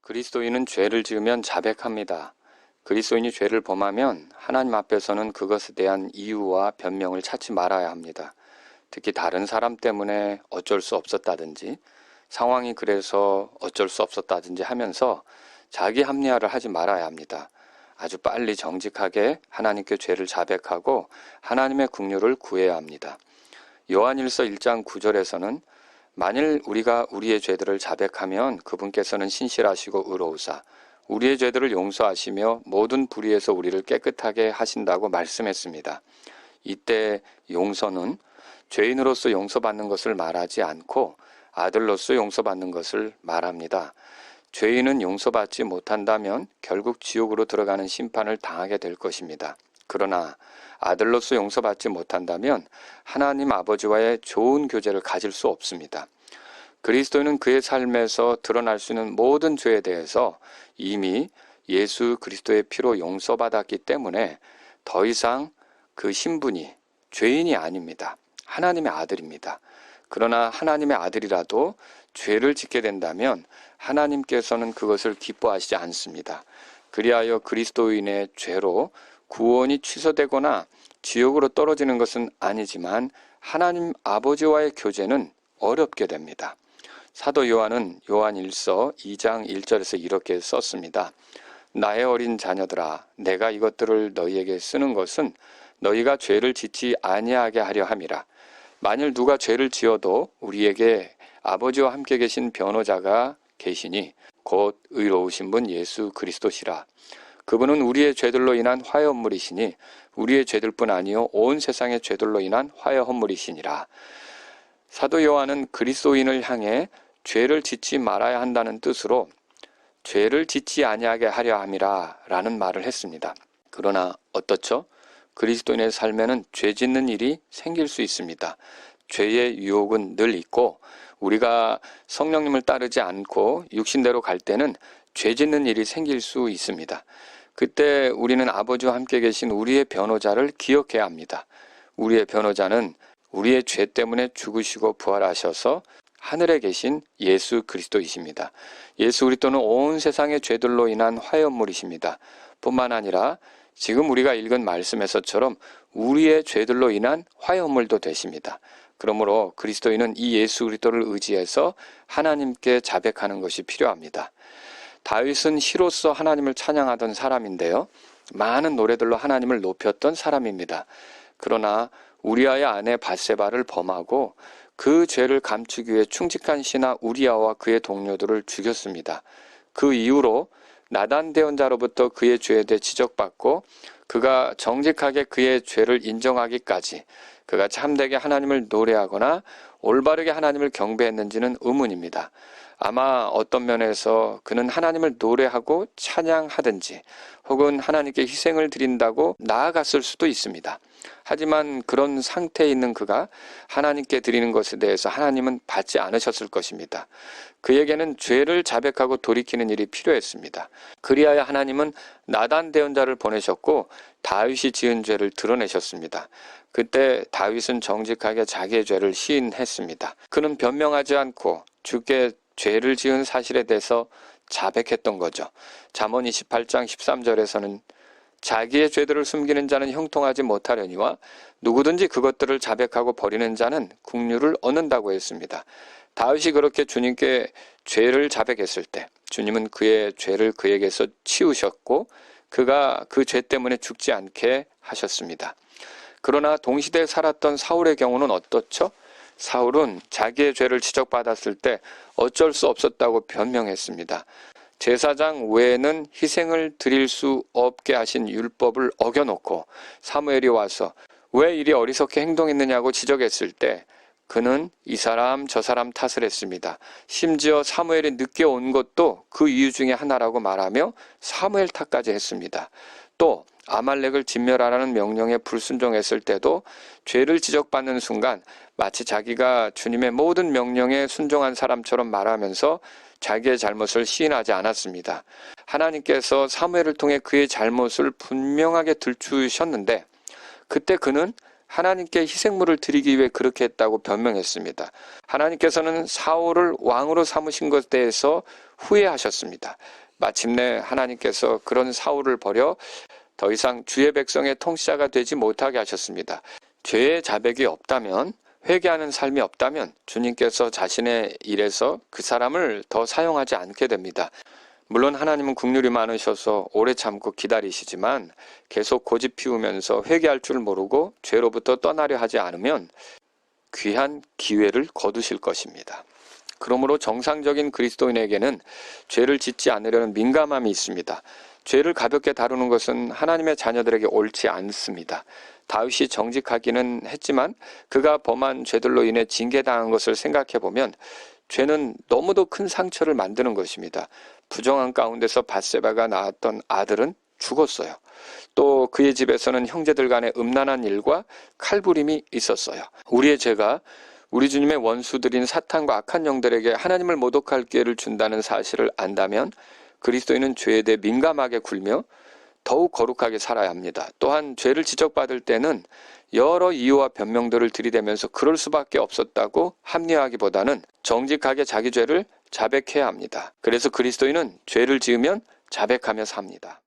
그리스도인은 죄를 지으면 자백합니다. 그리스도인이 죄를 범하면 하나님 앞에서는 그것에 대한 이유와 변명을 찾지 말아야 합니다. 특히 다른 사람 때문에 어쩔 수 없었다든지 상황이 그래서 어쩔 수 없었다든지 하면서 자기 합리화를 하지 말아야 합니다. 아주 빨리 정직하게 하나님께 죄를 자백하고 하나님의 긍휼을 구해야 합니다. 요한일서 1장 9절에서는 만일 우리가 우리의 죄들을 자백하면 그분께서는 신실하시고 의로우사 우리의 죄들을 용서하시며 모든 불의에서 우리를 깨끗하게 하신다고 말씀했습니다. 이때 용서는 죄인으로서 용서받는 것을 말하지 않고 아들로서 용서받는 것을 말합니다. 죄인은 용서받지 못한다면 결국 지옥으로 들어가는 심판을 당하게 될 것입니다. 그러나 아들로서 용서받지 못한다면 하나님 아버지와의 좋은 교제를 가질 수 없습니다. 그리스도인은 그의 삶에서 드러날 수 있는 모든 죄에 대해서 이미 예수 그리스도의 피로 용서받았기 때문에 더 이상 그 신분이 죄인이 아닙니다. 하나님의 아들입니다. 그러나 하나님의 아들이라도 죄를 짓게 된다면 하나님께서는 그것을 기뻐하시지 않습니다. 그리하여 그리스도인의 죄로 구원이 취소되거나 지옥으로 떨어지는 것은 아니지만 하나님 아버지와의 교제는 어렵게 됩니다. 사도 요한은 요한일서 2장 1절에서 이렇게 썼습니다. 나의 어린 자녀들아, 내가 이것들을 너희에게 쓰는 것은 너희가 죄를 짓지 아니하게 하려 함이라. 만일 누가 죄를 지어도 우리에게 아버지와 함께 계신 변호자가 계시니 곧 의로우신 분 예수 그리스도시라. 그분은 우리의 죄들로 인한 화해 헌물이시니 우리의 죄들뿐 아니요 온 세상의 죄들로 인한 화해 헌물이시니라. 사도 요한은 그리스도인을 향해 죄를 짓지 말아야 한다는 뜻으로 죄를 짓지 아니하게 하려 함이라 라는 말을 했습니다. 그러나 어떻죠? 그리스도인의 삶에는 죄 짓는 일이 생길 수 있습니다. 죄의 유혹은 늘 있고 우리가 성령님을 따르지 않고 육신대로 갈 때는 죄 짓는 일이 생길 수 있습니다. 그때 우리는 아버지와 함께 계신 우리의 변호자를 기억해야 합니다. 우리의 변호자는 우리의 죄 때문에 죽으시고 부활하셔서 하늘에 계신 예수 그리스도이십니다. 예수 그리스도는 온 세상의 죄들로 인한 화해헌물이십니다. 뿐만 아니라 지금 우리가 읽은 말씀에서처럼 우리의 죄들로 인한 화해헌물도 되십니다. 그러므로 그리스도인은 이 예수 그리스도를 의지해서 하나님께 자백하는 것이 필요합니다. 다윗은 시로써 하나님을 찬양하던 사람인데요. 많은 노래들로 하나님을 높였던 사람입니다. 그러나 우리아의 아내 밧세바를 범하고 그 죄를 감추기 위해 충직한 신하 우리아와 그의 동료들을 죽였습니다. 그 이후로 나단 대언자로부터 그의 죄에 대해 지적받고 그가 정직하게 그의 죄를 인정하기까지 그가 참되게 하나님을 노래하거나 올바르게 하나님을 경배했는지는 의문입니다. 아마 어떤 면에서 그는 하나님을 노래하고 찬양하든지 혹은 하나님께 희생을 드린다고 나아갔을 수도 있습니다. 하지만 그런 상태에 있는 그가 하나님께 드리는 것에 대해서 하나님은 받지 않으셨을 것입니다. 그에게는 죄를 자백하고 돌이키는 일이 필요했습니다. 그리하여 하나님은 나단 대언자를 보내셨고 다윗이 지은 죄를 드러내셨습니다. 그때 다윗은 정직하게 자기의 죄를 시인했습니다. 그는 변명하지 않고 주께 죄를 지은 사실에 대해서 자백했던 거죠. 잠언 28장 13절에서는 자기의 죄들을 숨기는 자는 형통하지 못하려니와 누구든지 그것들을 자백하고 버리는 자는 긍휼을 얻는다고 했습니다. 다윗이 그렇게 주님께 죄를 자백했을 때 주님은 그의 죄를 그에게서 치우셨고 그가 그 죄 때문에 죽지 않게 하셨습니다. 그러나 동시대에 살았던 사울의 경우는 어떻죠? 사울은 자기의 죄를 지적받았을 때 어쩔 수 없었다고 변명했습니다. 제사장 외에는 희생을 드릴 수 없게 하신 율법을 어겨놓고 사무엘이 와서 왜 이리 어리석게 행동했느냐고 지적했을 때 그는 이 사람 저 사람 탓을 했습니다. 심지어 사무엘이 늦게 온 것도 그 이유 중에 하나라고 말하며 사무엘 탓까지 했습니다. 또 아말렉을 진멸하라는 명령에 불순종했을 때도 죄를 지적받는 순간 마치 자기가 주님의 모든 명령에 순종한 사람처럼 말하면서 자기의 잘못을 시인하지 않았습니다. 하나님께서 사무엘을 통해 그의 잘못을 분명하게 들추셨는데 그때 그는 하나님께 희생물을 드리기 위해 그렇게 했다고 변명했습니다. 하나님께서는 사울을 왕으로 삼으신 것에 대해서 후회하셨습니다. 마침내 하나님께서 그런 사울을 버려 더 이상 주의 백성의 통치자가 되지 못하게 하셨습니다. 죄의 자백이 없다면, 회개하는 삶이 없다면 주님께서 자신의 일에서 그 사람을 더 사용하지 않게 됩니다. 물론 하나님은 긍휼이 많으셔서 오래 참고 기다리시지만 계속 고집 피우면서 회개할 줄 모르고 죄로부터 떠나려 하지 않으면 귀한 기회를 거두실 것입니다. 그러므로 정상적인 그리스도인에게는 죄를 짓지 않으려는 민감함이 있습니다. 죄를 가볍게 다루는 것은 하나님의 자녀들에게 옳지 않습니다. 다윗이 정직하기는 했지만 그가 범한 죄들로 인해 징계당한 것을 생각해보면 죄는 너무도 큰 상처를 만드는 것입니다. 부정한 가운데서 밧세바가 낳았던 아들은 죽었어요. 또 그의 집에서는 형제들 간의 음란한 일과 칼부림이 있었어요. 우리의 죄가 우리 주님의 원수들인 사탄과 악한 영들에게 하나님을 모독할 기회를 준다는 사실을 안다면 그리스도인은 죄에 대해 민감하게 굴며 더욱 거룩하게 살아야 합니다. 또한 죄를 지적받을 때는 여러 이유와 변명들을 들이대면서 그럴 수밖에 없었다고 합리화하기보다는 정직하게 자기 죄를 자백해야 합니다. 그래서 그리스도인은 죄를 지으면 자백하며 삽니다.